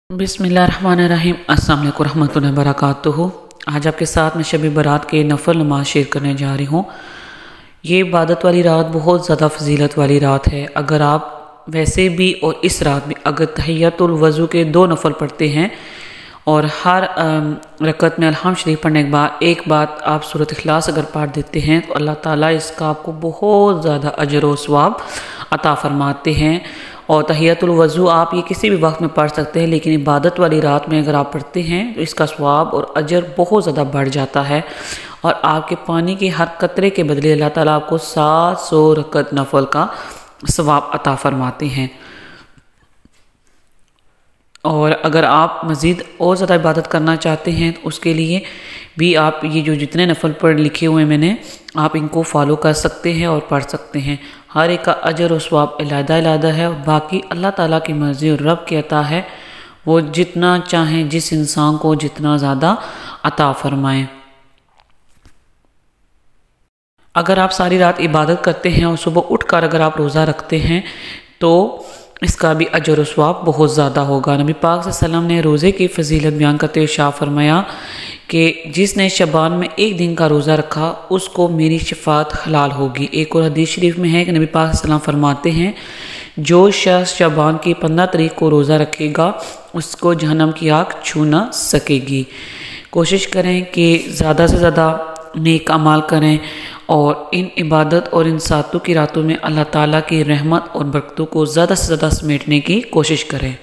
बिस्मिल्लाहिर्रहमानिर्रहीम। अस्सलाम वालेकुम रहमतुल्लाहि व बरकातुहू। आज आपके साथ में शब बारात के नफल नमाज शेयर करने जा रही हूँ। ये इबादत वाली रात बहुत ज़्यादा फजीलत वाली रात है। अगर आप वैसे भी और इस रात में अगर तहियतुल वज़ू के 2 नफल पढ़ते हैं और हर रकत में अल्हम्द शरीफ पढ़ने के बाद एक बात आप सूरत इखलास अगर पढ़ देते हैं तो अल्लाह ताला इसका आपको बहुत ज़्यादा अजर व सवाब अता फरमाते हैं। और तहियतुल वज़ू आप ये किसी भी वक्त में पढ़ सकते हैं, लेकिन इबादत वाली रात में अगर आप पढ़ते हैं तो इसका सवाब और अजर बहुत ज़्यादा बढ़ जाता है और आपके पानी के हर कतरे के बदले अल्लाह ताला आपको 700 रकत नफल का सवाब अता फरमाते हैं। और अगर आप मज़ीद और ज़्यादा इबादत करना चाहते हैं तो उसके लिए भी आप ये जो जितने नफल पढ़ लिखे हुए हैं मैंने, आप इनको फॉलो कर सकते हैं और पढ़ सकते हैं। हर एक का अजर और सवाब अलग-अलग है और बाकी अल्लाह ताला की मर्ज़ी और रब की अता है, वो जितना चाहें जिस इंसान को जितना ज़्यादा अता फरमाएँ। अगर आप सारी रात इबादत करते हैं और सुबह उठकर अगर आप रोज़ा रखते हैं तो इसका भी अजर व सवाब बहुत ज़्यादा होगा। नबी पाक सल्लल्लाहु अलैहि वसल्लम ने रोज़े की फजीलत बयान करते हुए इरशाद फरमाया कि जिसने शबान में एक दिन का रोज़ा रखा उसको मेरी शफात हलाल होगी। एक और हदीस शरीफ में है कि नबी पाक सल्लल्लाहु अलैहि वसल्लम फरमाते हैं, जो शख्स शबान की 15 तारीख को रोज़ा रखेगा उसको जहन्नम की आग छू ना सकेगी। कोशिश करें कि ज़्यादा से ज़्यादा नेक अमाल करें और इन इबादत और इन सातों की रातों में अल्लाह ताला की रहमत और बरकतों को ज़्यादा से ज़्यादा समेटने की कोशिश करें।